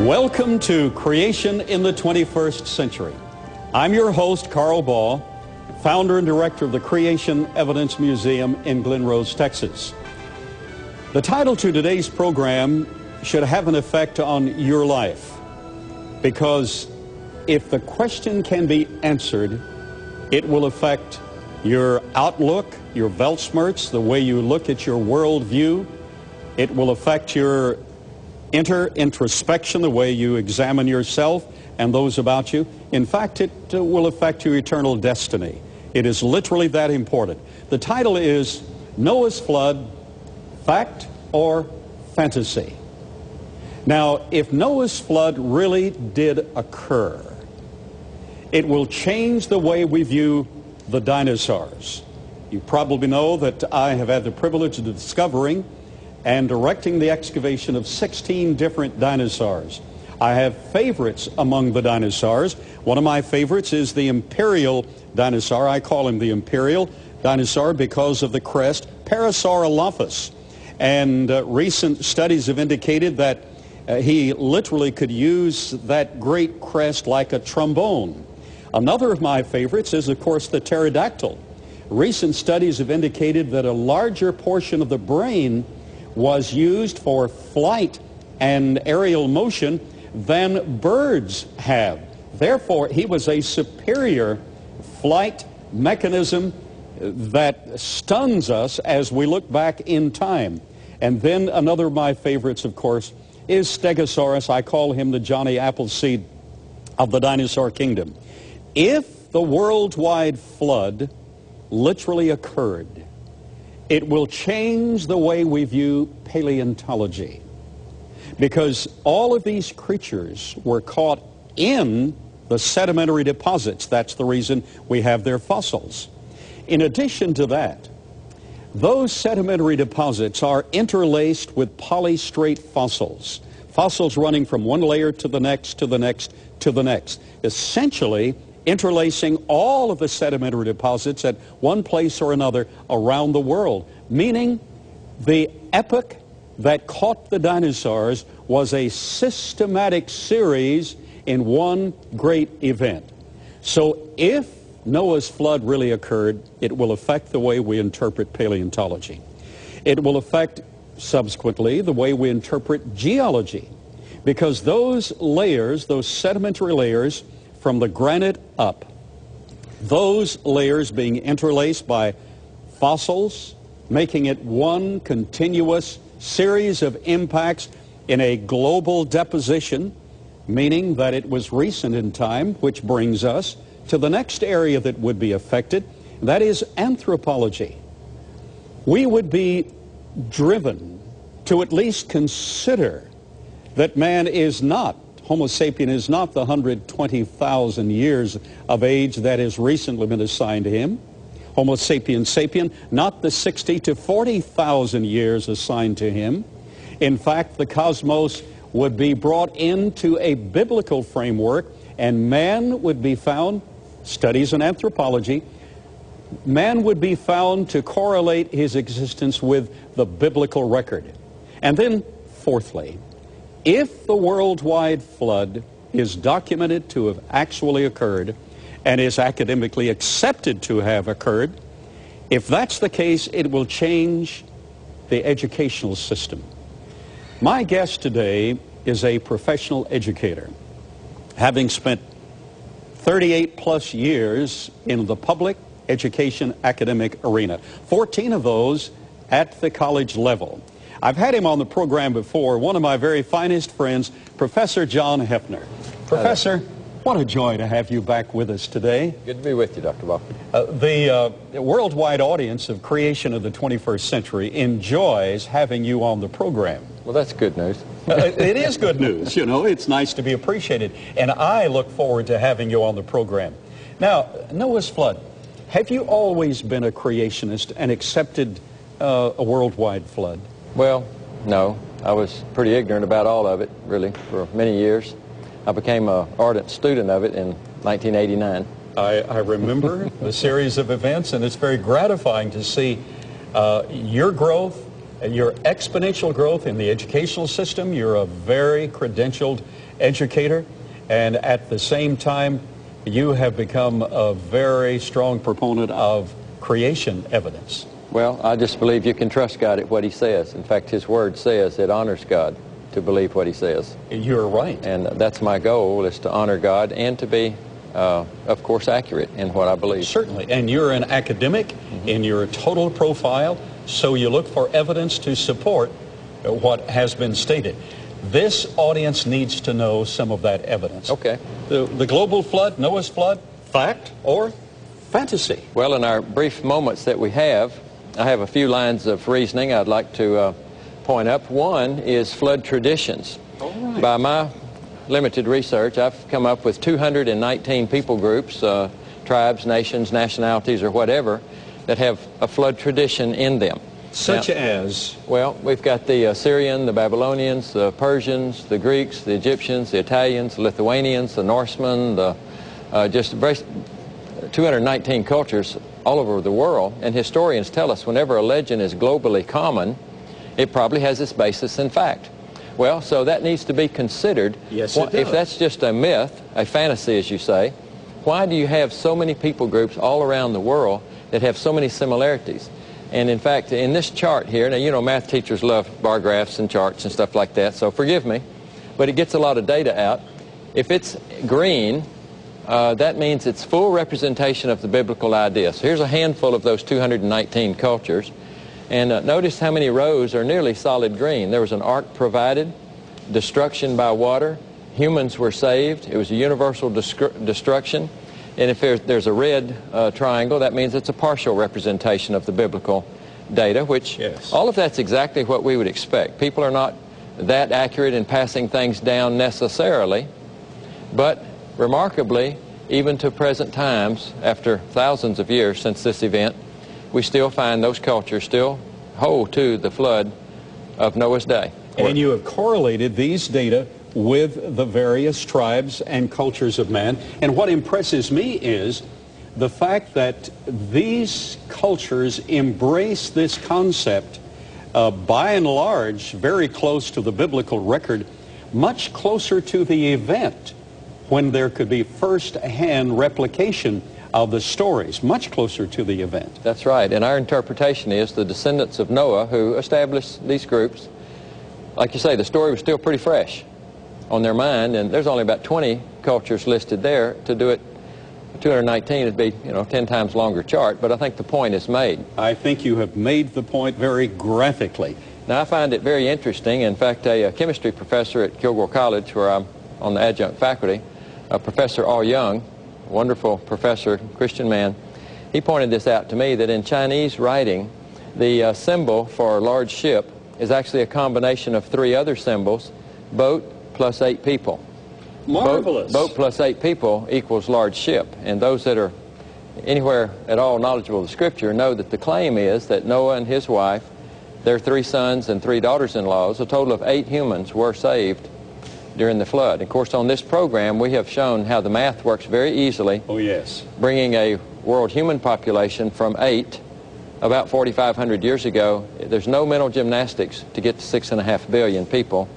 Welcome to Creation in the 21st Century. I'm your host, Carl Baugh, founder and director of the Creation Evidence Museum in Glen Rose, Texas. The title to today's program should have an effect on your life, because if the question can be answered, it will affect your outlook, your Weltschmerz, the way you look at your worldview. It will affect your introspection, the way you examine yourself and those about you. In fact, it will affect your eternal destiny. It is literally that important. The title is Noah's Flood, Fact or Fantasy? Now, if Noah's flood really did occur, it will change the way we view the dinosaurs. You probably know that I have had the privilege of discovering and directing the excavation of 16 different dinosaurs. I have favorites among the dinosaurs. One of my favorites is the imperial dinosaur. I call him the imperial dinosaur because of the crest, Parasaurolophus. And recent studies have indicated that he literally could use that great crest like a trombone. Another of my favorites is, of course, the pterodactyl. Recent studies have indicated that a larger portion of the brain was used for flight and aerial motion than birds have. Therefore, he was a superior flight mechanism that stuns us as we look back in time. And then another of my favorites, of course, is Stegosaurus. I call him the Johnny Appleseed of the dinosaur kingdom. If the worldwide flood literally occurred, it will change the way we view paleontology, because all of these creatures were caught in the sedimentary deposits. That's the reason we have their fossils. In addition to that, those sedimentary deposits are interlaced with polystrate fossils, fossils running from one layer to the next, to the next, to the next, essentially interlacing all of the sedimentary deposits at one place or another around the world, meaning the epoch that caught the dinosaurs was a systematic series in one great event. So if Noah's flood really occurred, it will affect the way we interpret paleontology. It will affect, subsequently, the way we interpret geology, because those layers, those sedimentary layers from the granite up, those layers being interlaced by fossils, making it one continuous series of impacts in a global deposition, meaning that it was recent in time, which brings us to the next area that would be affected, that is anthropology. We would be driven to at least consider that man is not, Homo sapien is not the 120,000 years of age that has recently been assigned to him. Homo sapien sapien, not the 60 to 40,000 years assigned to him. In fact, the cosmos would be brought into a biblical framework, and man would be found, studies in anthropology, man would be found to correlate his existence with the biblical record. And then, fourthly, if the worldwide flood is documented to have actually occurred and is academically accepted to have occurred, if that's the case, it will change the educational system. My guest today is a professional educator, having spent 38 plus years in the public education academic arena, 14 of those at the college level. I've had him on the program before, one of my very finest friends, Professor John Heffner. Professor, what a joy to have you back with us today. Good to be with you, Dr. Baugh. The worldwide audience of Creation of the 21st Century enjoys having you on the program. Well, that's good news. It is good news, you know. It's nice to be appreciated. And I look forward to having you on the program. Now, Noah's flood. Have you always been a creationist and accepted a worldwide flood? Well, no. I was pretty ignorant about all of it, really, for many years. I became an ardent student of it in 1989. I remember the series of events, and it's very gratifying to see your growth your exponential growth in the educational system. You're a very credentialed educator, and at the same time, you have become a very strong proponent of creation evidence. Well, I just believe you can trust God at what he says. In fact, his word says it honors God to believe what he says. You're right. And that's my goal, is to honor God and to be, of course, accurate in what I believe. Certainly. And you're an academic in your total profile, so you look for evidence to support what has been stated. This audience needs to know some of that evidence. Okay. The global flood, Noah's flood, fact or fantasy? Well, in our brief moments that we have, I have a few lines of reasoning I'd like to point up. One is flood traditions. All right. By my limited research, I've come up with 219 people groups, tribes, nations, nationalities, or whatever, that have a flood tradition in them. Such now, as? Well, we've got the Assyrian, the Babylonians, the Persians, the Greeks, the Egyptians, the Italians, the Lithuanians, the Norsemen, just 219 cultures all over the world. And historians tell us whenever a legend is globally common, it probably has its basis in fact. Well, so that needs to be considered. Yes, it does. If that's just a myth, a fantasy, as you say, why do you have so many people groups all around the world that have so many similarities? And in fact, in this chart here, now, you know, math teachers love bar graphs and charts and stuff like that, so forgive me, but it gets a lot of data out. If it's green, that means it's full representation of the biblical idea. So here's a handful of those 219 cultures. And notice how many rows are nearly solid green. There was an ark provided, destruction by water, humans were saved, it was a universal destruction. And if there's a red triangle, that means it's a partial representation of the biblical data, which all of that's exactly what we would expect. People are not that accurate in passing things down necessarily, but remarkably, even to present times, after thousands of years since this event, we still find those cultures still hold to the flood of Noah's day. And you have correlated these data with the various tribes and cultures of man. And what impresses me is the fact that these cultures embrace this concept, by and large, very close to the biblical record, much closer to the event, when there could be first-hand replication of the stories, much closer to the event. That's right. And our interpretation is the descendants of Noah who established these groups. Like you say, the story was still pretty fresh on their mind, and there's only about 20 cultures listed there. To do it 219 would be, 10 times longer chart, but I think the point is made. I think you have made the point very graphically. Now, I find it very interesting. In fact, a chemistry professor at Kilgore College, where I'm on the adjunct faculty, Professor Au Young, wonderful professor, Christian man, he pointed this out to me, that in Chinese writing, the symbol for a large ship is actually a combination of 3 other symbols: boat plus 8 people. Marvelous. Boat plus 8 people equals large ship. And those that are anywhere at all knowledgeable of the Scripture know that the claim is that Noah and his wife, their 3 sons and 3 daughters-in-laws, a total of 8 humans, were saved during the flood. Of course, on this program, we have shown how the math works very easily. Oh, yes. Bringing a world human population from 8, about 4,500 years ago. There's no mental gymnastics to get to 6.5 billion people,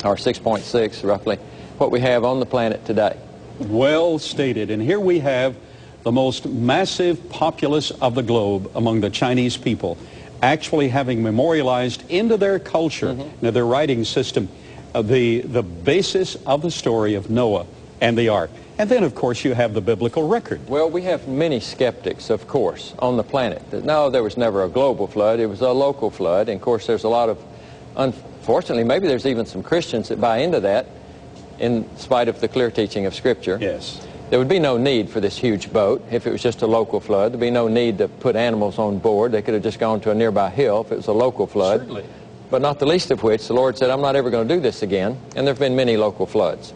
or 6.6 roughly, what we have on the planet today. Well stated. And here we have the most massive populace of the globe among the Chinese people, actually having memorialized into their culture, into their writing system, the basis of the story of Noah and the ark. And then, of course, you have the biblical record. Well, we have many skeptics, of course, on the planet that, no, there was never a global flood, it was a local flood. And, of course, there's a lot of, unfortunately, maybe there's even some Christians that buy into that in spite of the clear teaching of Scripture. Yes. There would be no need for this huge boat if it was just a local flood. There'd be no need to put animals on board. They could have just gone to a nearby hill if it was a local flood. Certainly. But not the least of which, the Lord said, I'm not ever going to do this again. And there have been many local floods.